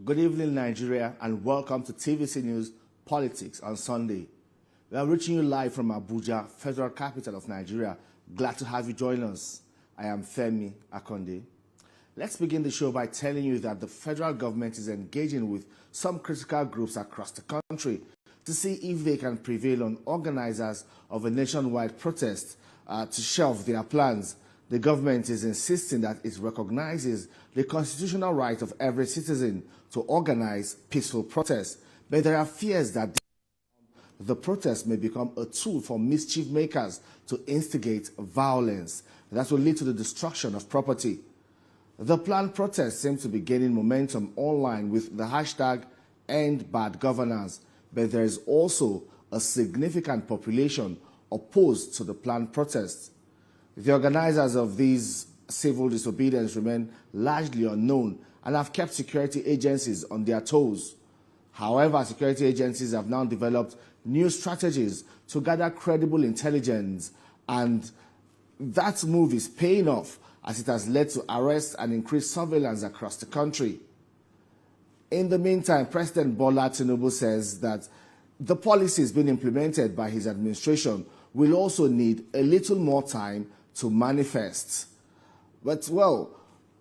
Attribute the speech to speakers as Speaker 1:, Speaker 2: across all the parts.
Speaker 1: Good evening, Nigeria, and welcome to TVC News Politics on Sunday. We are reaching you live from Abuja, federal capital of Nigeria. Glad to have you join us. I am Femi Akonde. Let's begin the show by telling you that the federal government is engaging with some critical groups across the country to see if they can prevail on organizers of a nationwide protest to shelve their plans. The government is insisting that it recognizes the constitutional right of every citizen to organize peaceful protests, but there are fears that the protest may become a tool for mischief makers to instigate violence that will lead to the destruction of property. The planned protest seems to be gaining momentum online with the hashtag #EndBadGovernance, but there is also a significant population opposed to the planned protest. The organizers of these civil disobedience remain largely unknown and have kept security agencies on their toes. However, security agencies have now developed new strategies to gather credible intelligence, and that move is paying off as it has led to arrests and increased surveillance across the country. In the meantime, President Bola Tinubu says that the policies being implemented by his administration will also need a little more time to manifest.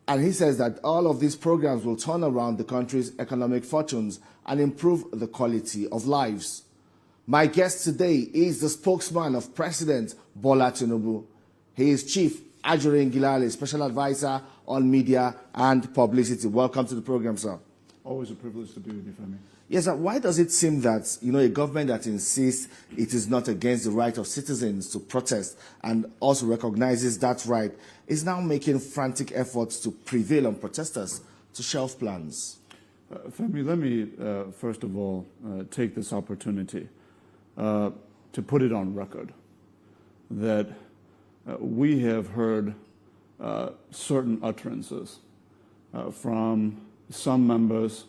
Speaker 1: And he says that all of these programs will turn around the country's economic fortunes and improve the quality of lives. My guest today is the spokesman of President Bola Tinubu. He is Chief Ajurin Gilale, Special Advisor on Media and Publicity. Welcome to the program, sir.
Speaker 2: Always a privilege to be with you, Femi.
Speaker 1: Yes, sir. Why does it seem that, a government that insists it is not against the right of citizens to protest and also recognizes that right is now making frantic efforts to prevail on protesters to shelve plans?
Speaker 2: Femi, let me, first of all, take this opportunity to put it on record that we have heard certain utterances from some members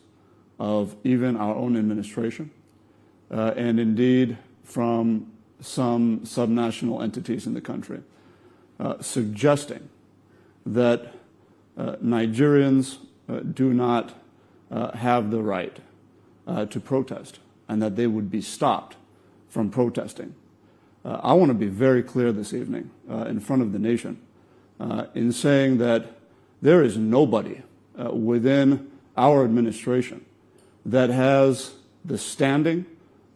Speaker 2: of even our own administration, and indeed from some subnational entities in the country, suggesting that Nigerians do not have the right to protest and that they would be stopped from protesting. I want to be very clear this evening in front of the nation in saying that there is nobody within our administration that has the standing,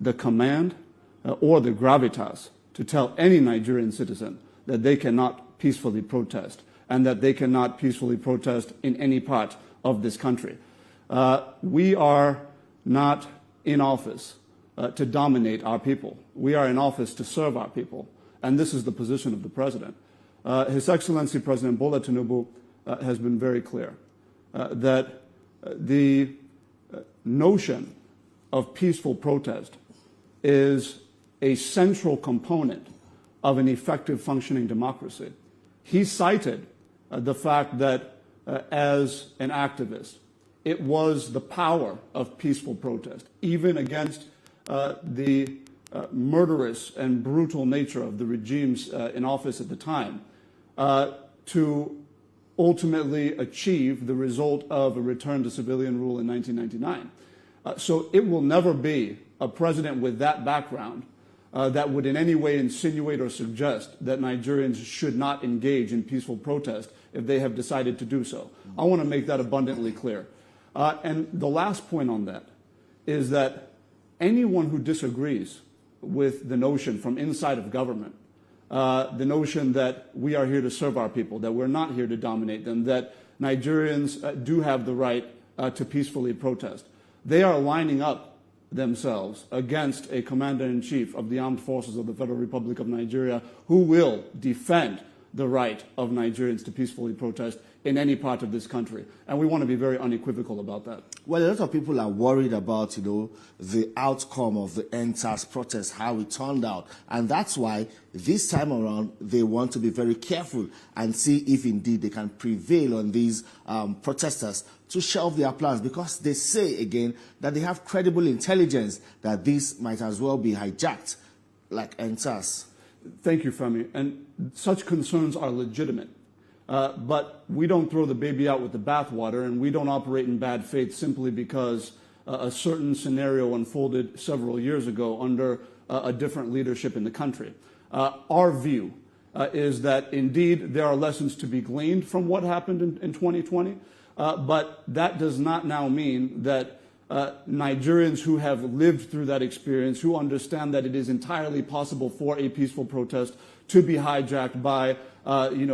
Speaker 2: the command, or the gravitas to tell any Nigerian citizen that they cannot peacefully protest and that they cannot peacefully protest in any part of this country. We are not in office to dominate our people. We are in office to serve our people, and this is the position of the President. His Excellency President Bola Tinubu has been very clear that the notion of peaceful protest is a central component of an effective functioning democracy. He cited the fact that as an activist, it was the power of peaceful protest, even against the murderous and brutal nature of the regimes in office at the time, to ultimately achieve the result of a return to civilian rule in 1999. So it will never be a president with that background that would in any way insinuate or suggest that Nigerians should not engage in peaceful protest if they have decided to do so. I want to make that abundantly clear. And the last point on that is that anyone who disagrees with the notion from inside of government, the notion that we are here to serve our people, that we're not here to dominate them, that Nigerians do have the right to peacefully protest, they are lining up themselves against a commander-in-chief of the armed forces of the Federal Republic of Nigeria who will defend the right of Nigerians to peacefully protest in any part of this country. And we want to be very unequivocal about that.
Speaker 1: Well, a lot of people are worried about, the outcome of the NTAS protest, how it turned out. And that's why this time around, they want to be very careful and see if indeed they can prevail on these protesters to shelve their plans, because they say again that they have credible intelligence that this might as well be hijacked like NTAS.
Speaker 2: Thank you, Femi. And such concerns are legitimate. But we don't throw the baby out with the bathwater, and we don't operate in bad faith simply because a certain scenario unfolded several years ago under a different leadership in the country. Our view is that indeed there are lessons to be gleaned from what happened in 2020, but that does not now mean that Nigerians who have lived through that experience, who understand that it is entirely possible for a peaceful protest to be hijacked by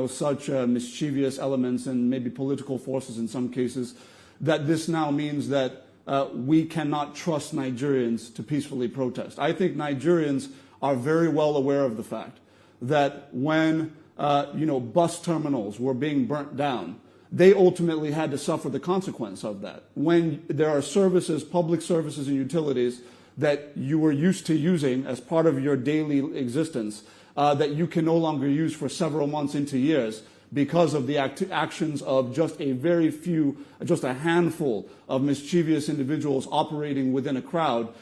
Speaker 2: such mischievous elements and maybe political forces in some cases, that this now means that we cannot trust Nigerians to peacefully protest. I think Nigerians are very well aware of the fact that when bus terminals were being burnt down, they ultimately had to suffer the consequence of that. When there are services, public services and utilities that you were used to using as part of your daily existence, that you can no longer use for several months into years because of the actions of just a very few, just a handful of mischievous individuals operating within a crowd,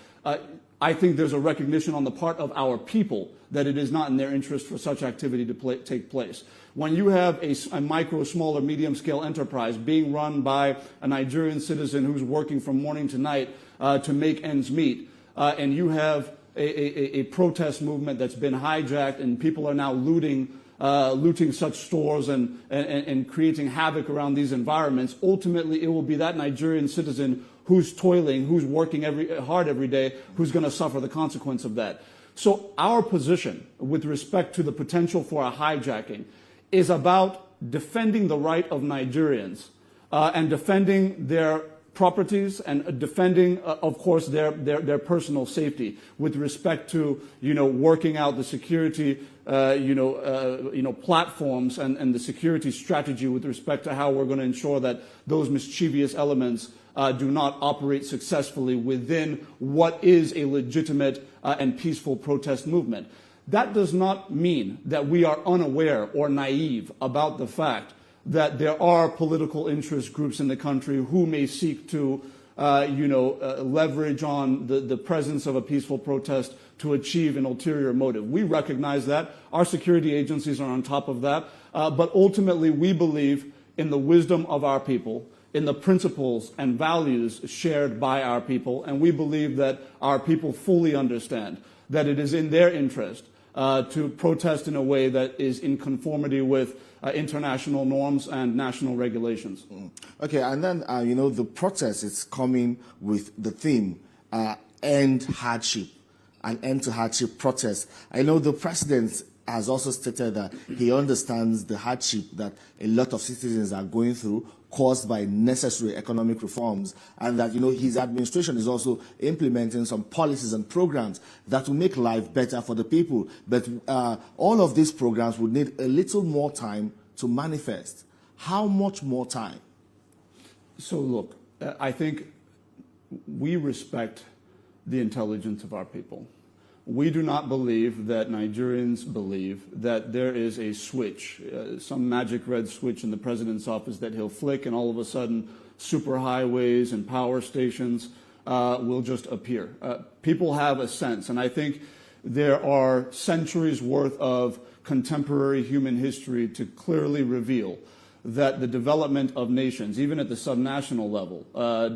Speaker 2: I think there's a recognition on the part of our people that it is not in their interest for such activity to take place. When you have a micro, small, or medium-scale enterprise being run by a Nigerian citizen who's working from morning to night to make ends meet, and you have a protest movement that's been hijacked and people are now looting such stores and creating havoc around these environments, ultimately it will be that Nigerian citizen who's toiling, who's working hard every day, who's going to suffer the consequence of that. So our position with respect to the potential for a hijacking is about defending the right of Nigerians and defending their properties and defending, of course, their personal safety with respect to, working out the security, platforms and the security strategy with respect to how we're going to ensure that those mischievous elements do not operate successfully within what is a legitimate and peaceful protest movement. That does not mean that we are unaware or naive about the fact that there are political interest groups in the country who may seek to, leverage on the presence of a peaceful protest to achieve an ulterior motive. We recognize that. Our security agencies are on top of that. But ultimately, we believe in the wisdom of our people, in the principles and values shared by our people, and we believe that our people fully understand that it is in their interest to protest in a way that is in conformity with international norms and national regulations.
Speaker 1: Okay, and then, the protest is coming with the theme, end hardship, an end to hardship protest. I know the president has also stated that he understands the hardship that a lot of citizens are going through caused by necessary economic reforms, and that his administration is also implementing some policies and programs that will make life better for the people. But all of these programs would need a little more time to manifest. How much more time?
Speaker 2: So look, I think we respect the intelligence of our people. We do not believe that Nigerians believe that there is a switch, some magic red switch in the president's office that he'll flick and all of a sudden superhighways and power stations will just appear. People have a sense, and I think there are centuries worth of contemporary human history to clearly reveal that the development of nations, even at the subnational level,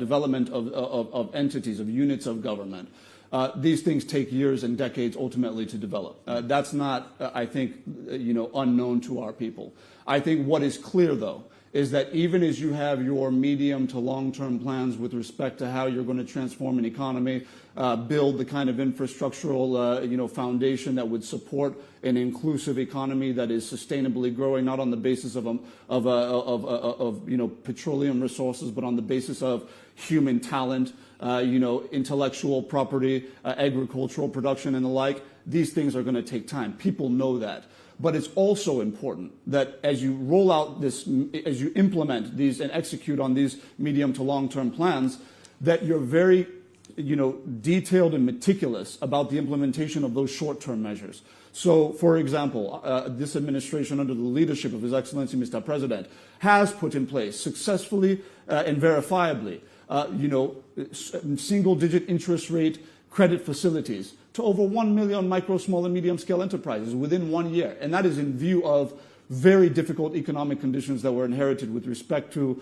Speaker 2: development of entities, of units of government, these things take years and decades ultimately to develop. That's not, I think, unknown to our people. I think what is clear, though, is that even as you have your medium to long-term plans with respect to how you're going to transform an economy, build the kind of infrastructural, foundation that would support an inclusive economy that is sustainably growing, not on the basis of petroleum resources, but on the basis of human talent, intellectual property, agricultural production, and the like. These things are going to take time. People know that. But it's also important that as you roll out this, as you implement these and execute on these medium to long-term plans, that you're very, detailed and meticulous about the implementation of those short-term measures. So, for example, this administration, under the leadership of His Excellency Mr. President, has put in place successfully and verifiably, single-digit interest rate credit facilities to over 1 million micro, small, and medium-scale enterprises within 1 year. And that is in view of very difficult economic conditions that were inherited with respect to,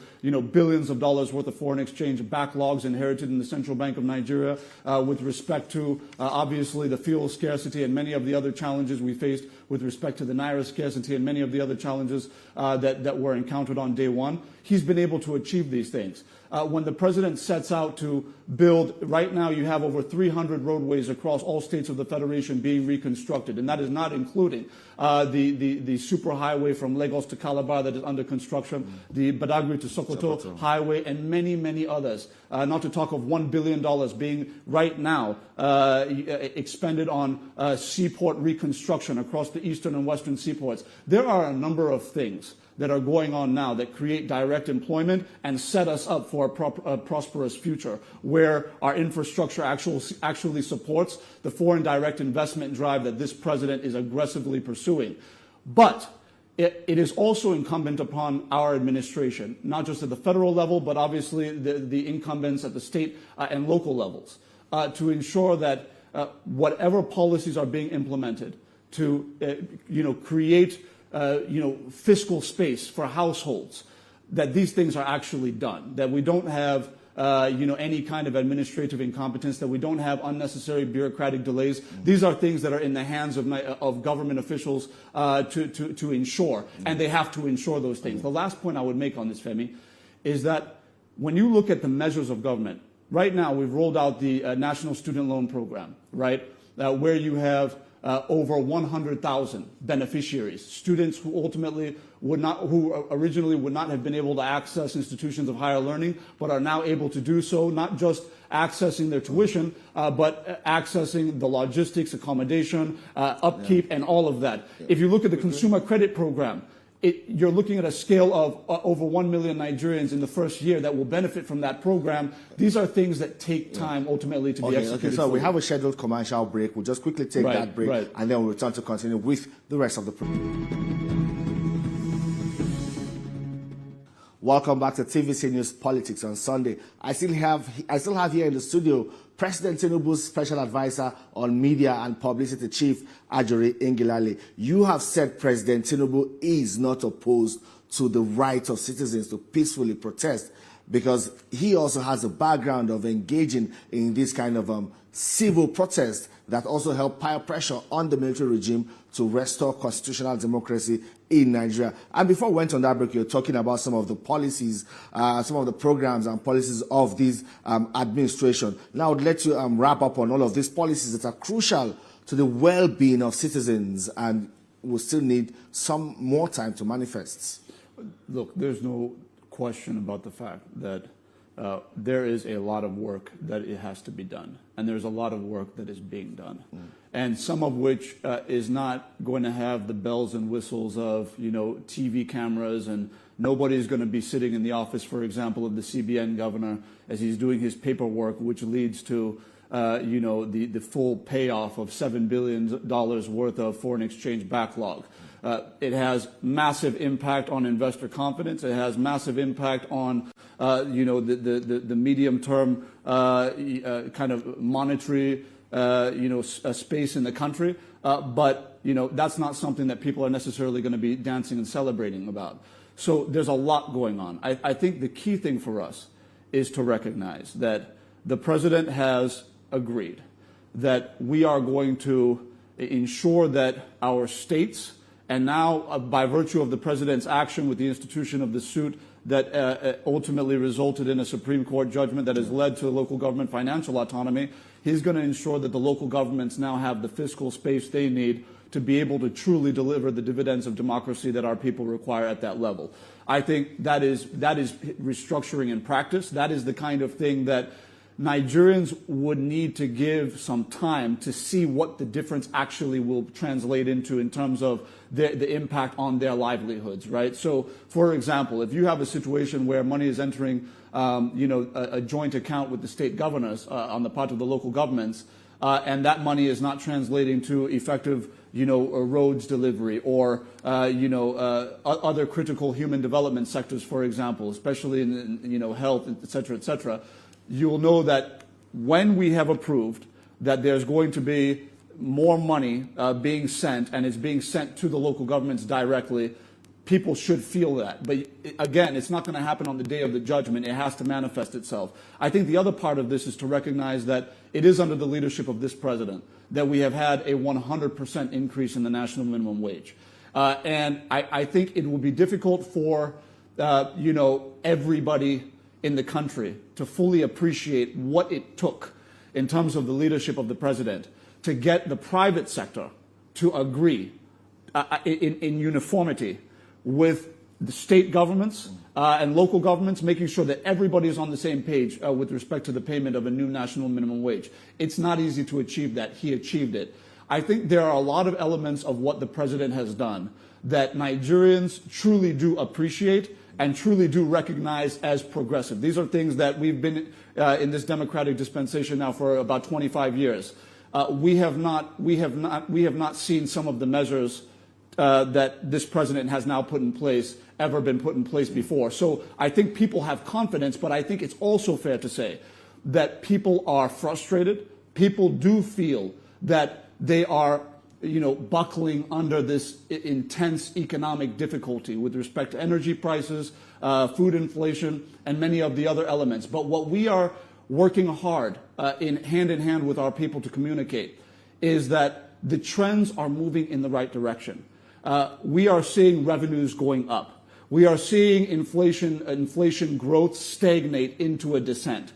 Speaker 2: billions of dollars worth of foreign exchange backlogs inherited in the Central Bank of Nigeria, with respect to, obviously, the fuel scarcity and many of the other challenges we faced with respect to the Naira scarcity and many of the other challenges that were encountered on day one. He's been able to achieve these things. When the president sets out to build, right now you have over 300 roadways across all states of the Federation being reconstructed, and that is not including the superhighway from Lagos to Calabar that is under construction, the Badagry to Sokoto highway, and many, many others. Not to talk of $1 billion being right now expended on seaport reconstruction across the eastern and western seaports. There are a number of things that are going on now that create direct employment and set us up for a prosperous future where our infrastructure actually supports the foreign direct investment drive that this president is aggressively pursuing. But it is also incumbent upon our administration, not just at the federal level, but obviously the incumbents at the state and local levels, to ensure that whatever policies are being implemented to create fiscal space for households, that these things are actually done, that we don't have any kind of administrative incompetence, that we don't have unnecessary bureaucratic delays. These are things that are in the hands of government officials to ensure, and they have to ensure those things. The last point I would make on this, Femi, is that when you look at the measures of government, right now we've rolled out the National Student Loan Program, right, where you have over 100,000 beneficiaries, students who originally would not have been able to access institutions of higher learning, but are now able to do so, not just accessing their tuition, but accessing the logistics, accommodation, upkeep, and all of that. If you look at the consumer credit program, you're looking at a scale of over 1 million Nigerians in the first year that will benefit from that program. These are things that take time ultimately to be executed.
Speaker 1: Okay, so we have a scheduled commercial break. We'll just quickly take that break, and then we'll return to continue with the rest of the program. Welcome back to TVC News Politics on Sunday. I still have here in the studio President Tinubu's special advisor on media and publicity chief, Ajuri Ngilale. You have said President Tinubu is not opposed to the right of citizens to peacefully protest because he also has a background of engaging in this kind of civil protest that also help pile pressure on the military regime to restore constitutional democracy in Nigeria. And before we went on that break, you're talking about some of the policies, some of the programs and policies of this administration. Now, I'd let you wrap up on all of these policies that are crucial to the well-being of citizens and will still need some more time to manifest.
Speaker 2: Look, there's no question about the fact that there is a lot of work that it has to be done, and there's a lot of work that is being done, and some of which is not going to have the bells and whistles of TV cameras, and nobody's going to be sitting in the office, for example, of the CBN governor as he's doing his paperwork, which leads to the full payoff of $7 billion worth of foreign exchange backlog. It has massive impact on investor confidence. It has massive impact on the medium-term kind of monetary space in the country. But that's not something that people are necessarily going to be dancing and celebrating about. So there's a lot going on. I think the key thing for us is to recognize that the president has agreed that we are going to ensure that our states, and now by virtue of the president's action with the institution of the suit that ultimately resulted in a Supreme Court judgment that has led to local government financial autonomy, he's going to ensure that the local governments now have the fiscal space they need to be able to truly deliver the dividends of democracy that our people require at that level. I think that is restructuring in practice. That is the kind of thing that Nigerians would need to give some time to see what the difference actually will translate into in terms of the impact on their livelihoods, right? So, for example, if you have a situation where money is entering, a joint account with the state governors on the part of the local governments, and that money is not translating to effective, roads delivery or, other critical human development sectors, for example, especially in, health, et cetera, you'll know that when we have approved that there's going to be more money being sent, and it's being sent to the local governments directly, people should feel that. But again, it's not going to happen on the day of the judgment. It has to manifest itself. I think the other part of this is to recognize that it is under the leadership of this president that we have had a 100% increase in the national minimum wage. And I think it will be difficult for, everybody in the country to fully appreciate what it took in terms of the leadership of the president to get the private sector to agree in uniformity with the state governments and local governments, making sure that everybody is on the same page with respect to the payment of a new national minimum wage. It's not easy to achieve that. He achieved it. I think there are a lot of elements of what the president has done that Nigerians truly do appreciate and truly do recognize as progressive. These are things that we've been in this democratic dispensation now for about 25 years. We have not seen some of the measures that this president has now put in place ever been put in place before. So I think people have confidence, but I think it's also fair to say that people are frustrated. People do feel that they are, buckling under this intense economic difficulty with respect to energy prices, food inflation, and many of the other elements. But what we are working hard in hand with our people to communicate is that the trends are moving in the right direction. We are seeing revenues going up. We are seeing inflation growth stagnate into a descent.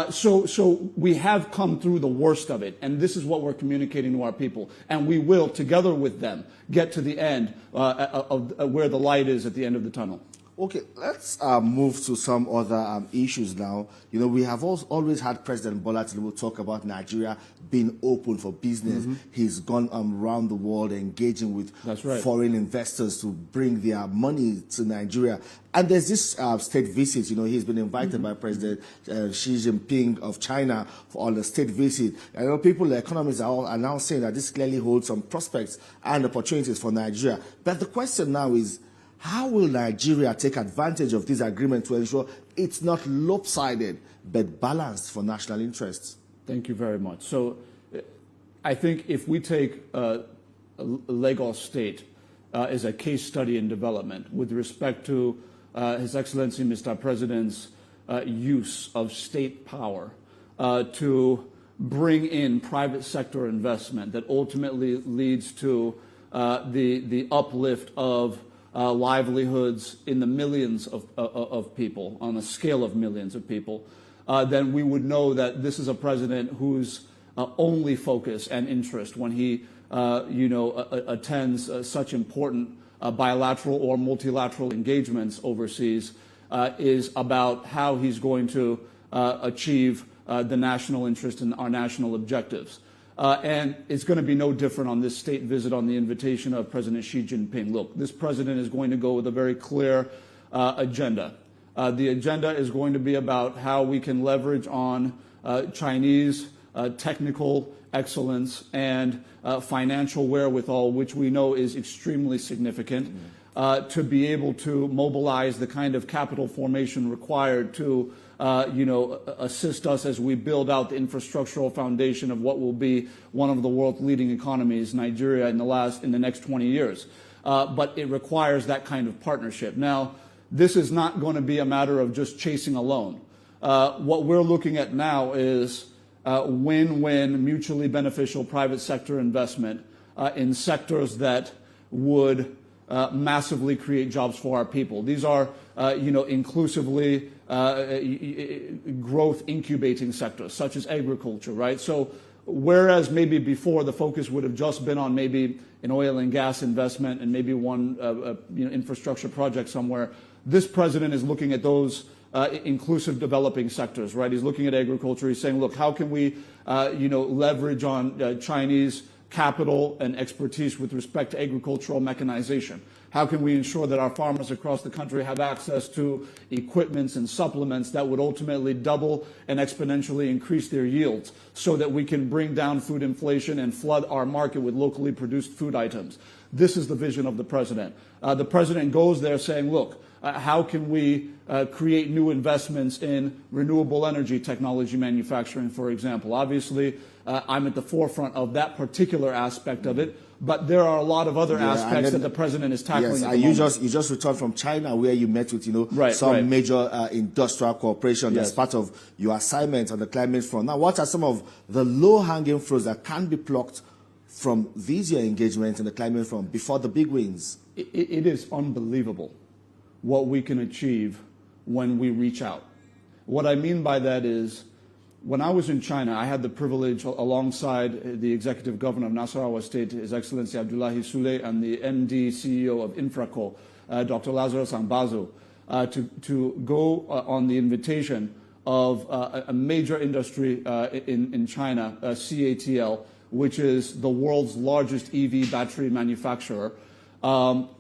Speaker 2: So we have come through the worst of it, and this is what we're communicating to our people. And we will, together with them, get to the end of where the light is at the end of the tunnel.
Speaker 1: Okay, let's move to some other issues now. We have always had President Bola Tinubu talk about Nigeria being open for business. He's gone around the world engaging with foreign investors to bring their money to Nigeria. And there's this state visit. He's been invited by President Xi Jinping of China on a state visit. I know people, the economists are now saying that this clearly holds some prospects and opportunities for Nigeria. But the question now is, how will Nigeria take advantage of this agreement to ensure it's not lopsided but balanced for national interests?
Speaker 2: Thank you very much. So I think if we take Lagos State as a case study in development with respect to His Excellency Mr. President's use of state power to bring in private sector investment that ultimately leads to the uplift of livelihoods in the millions of people, on a scale of millions of people, then we would know that this is a president whose only focus and interest when he attends such important bilateral or multilateral engagements overseas is about how he's going to achieve the national interest and our national objectives. And it's going to be no different on this state visit on the invitation of President Xi Jinping. Look, this president is going to go with a very clear agenda. The agenda is going to be about how we can leverage on Chinese technical excellence and financial wherewithal, which we know is extremely significant, to be able to mobilize the kind of capital formation required to assist us as we build out the infrastructural foundation of what will be one of the world's leading economies, Nigeria, in the next 20 years. But it requires that kind of partnership. Now, this is not going to be a matter of just chasing a loan. What we're looking at now is win-win, mutually beneficial private sector investment in sectors that would massively create jobs for our people. These are, inclusively growth incubating sectors, such as agriculture, right? So whereas maybe before the focus would have just been on maybe an oil and gas investment and maybe one infrastructure project somewhere, this president is looking at those inclusive developing sectors, right? He's looking at agriculture. He's saying, look, how can we, leverage on Chinese capital and expertise with respect to agricultural mechanization? How can we ensure that our farmers across the country have access to equipments and supplements that would ultimately double and exponentially increase their yields so that we can bring down food inflation and flood our market with locally produced food items? This is the vision of the president. The president goes there saying, look, how can we create new investments in renewable energy technology manufacturing, for example? Obviously, I'm at the forefront of that particular aspect of it, but there are a lot of other aspects that the president is tackling.
Speaker 1: Yes,
Speaker 2: at the
Speaker 1: and you just returned from China, where you met with some major industrial corporation as part of your assignment on the climate front. Now, what are some of the low-hanging fruits that can be plucked from these your engagements in the climate front before the big wins?
Speaker 2: It is unbelievable what we can achieve when we reach out. What I mean by that is, when I was in China, I had the privilege, alongside the executive governor of Nasarawa State, His Excellency Abdullahi Sule, and the MD CEO of Infraco, Dr. Lazarus Ambazo, to go on the invitation of a major industry in China, CATL, which is the world's largest EV battery manufacturer.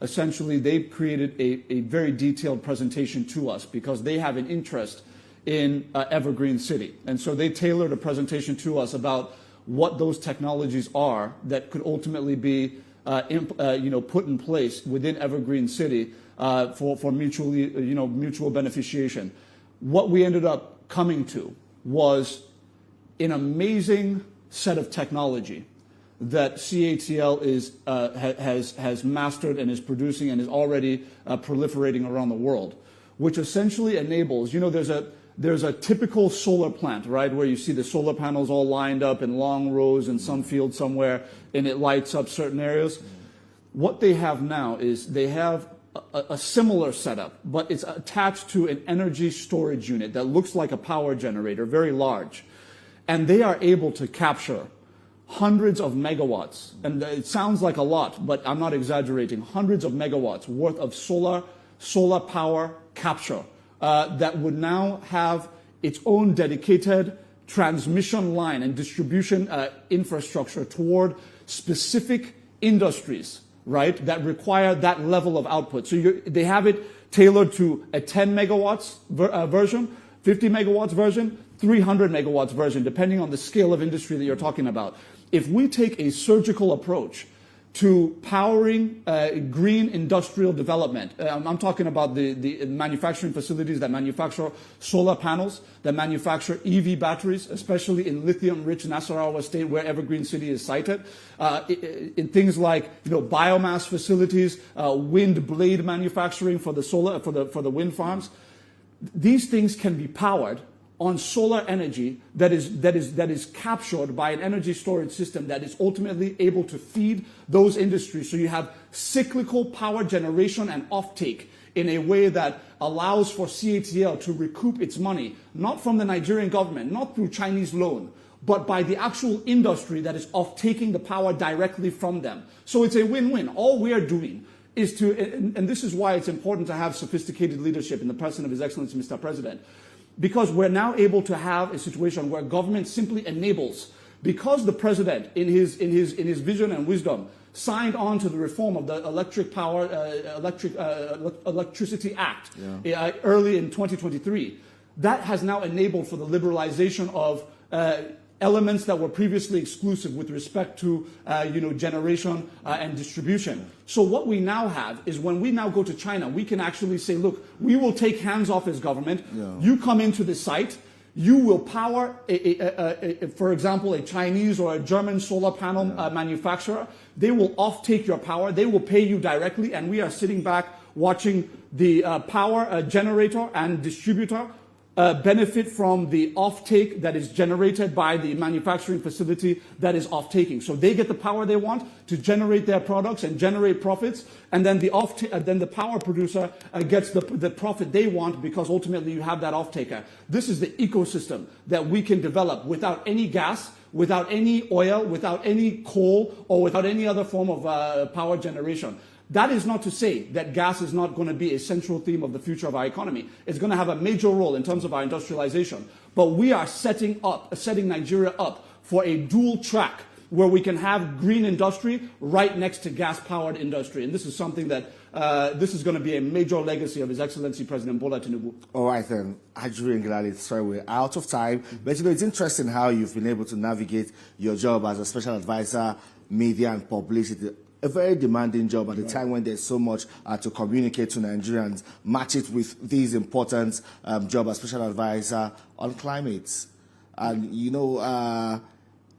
Speaker 2: Essentially, they've created a very detailed presentation to us because they have an interest in Evergreen City. And so they tailored a presentation to us about what those technologies are that could ultimately be put in place within Evergreen City for mutual beneficiation. What we ended up coming to was an amazing set of technology that CATL has mastered and is producing and is already proliferating around the world, which essentially enables, there's a typical solar plant, right, where you see the solar panels all lined up in long rows in some field somewhere, and it lights up certain areas. What they have now is they have a similar setup, but it's attached to an energy storage unit that looks like a power generator, very large. And they are able to capture hundreds of megawatts, and it sounds like a lot, but I'm not exaggerating, hundreds of megawatts worth of solar power capture that would now have its own dedicated transmission line and distribution infrastructure toward specific industries, right, that require that level of output. So they have it tailored to a 10 megawatts version, 50 megawatts version, 300 megawatts version, depending on the scale of industry that you're talking about. If we take a surgical approach to powering green industrial development, I'm talking about the manufacturing facilities that manufacture solar panels, that manufacture EV batteries, especially in lithium-rich Nasarawa State, where Evergreen City is sited, in things like biomass facilities, wind blade manufacturing for the wind farms. These things can be powered on solar energy that is captured by an energy storage system that is ultimately able to feed those industries. So you have cyclical power generation and offtake in a way that allows for CATL to recoup its money, not from the Nigerian government, not through Chinese loan, but by the actual industry that is off-taking the power directly from them. So it's a win-win. All we are doing is and this is why it's important to have sophisticated leadership in the person of His Excellency, Mr. President, because we're now able to have a situation where government simply enables, because the president, in his vision and wisdom, signed on to the reform of the Electricity Act early in 2023. That has now enabled for the liberalization of elements that were previously exclusive with respect to generation and distribution. So what we now have is, when we now go to China, we can actually say, look, we will take hands off as government. You come into the site, you will power, for example, a Chinese or a German solar panel manufacturer. They will off-take your power. They will pay you directly, and we are sitting back watching the power generator and distributor benefit from the offtake that is generated by the manufacturing facility that is off-taking. So they get the power they want to generate their products and generate profits, and then the power producer gets the profit they want, because ultimately you have that off-taker. This is the ecosystem that we can develop without any gas, without any oil, without any coal, or without any other form of power generation. That is not to say that gas is not going to be a central theme of the future of our economy. It's going to have a major role in terms of our industrialization. But we are setting Nigeria up for a dual track where we can have green industry right next to gas-powered industry. And this is something that this is going to be a major legacy of His Excellency President Bola Tinubu. All
Speaker 1: right, then. Ajuri Ngelale, sorry, we're out of time. But it's interesting how you've been able to navigate your job as a special advisor, media and publicity. A very demanding job at a time when there's so much to communicate to Nigerians. Match it with these important job as special advisor on climate. And,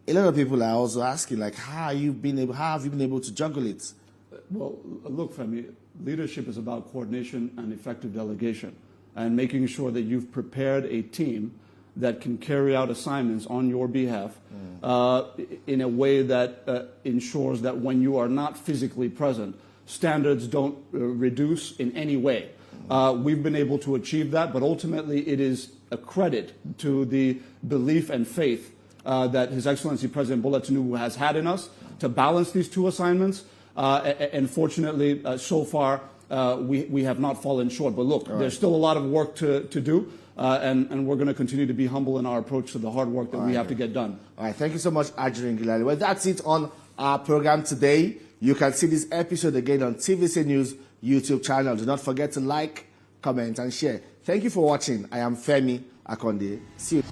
Speaker 1: a lot of people are also asking, like, how have you been able to juggle it?
Speaker 2: Well, look, Femi, leadership is about coordination and effective delegation, and making sure that you've prepared a team that can carry out assignments on your behalf in a way that ensures that when you are not physically present, standards don't reduce in any way. We've been able to achieve that, but ultimately it is a credit to the belief and faith that His Excellency President Bola Tinubu has had in us to balance these two assignments. And fortunately, so far, we have not fallen short. But look, there's still a lot of work to do, and we're going to continue to be humble in our approach to the hard work that we have to get done. All
Speaker 1: right, thank you so much, Adrian Gilali. Well, that's it on our program today. You can see this episode again on TVC News YouTube channel. Do not forget to like, comment, and share. Thank you for watching. I am Femi Akonde. See you.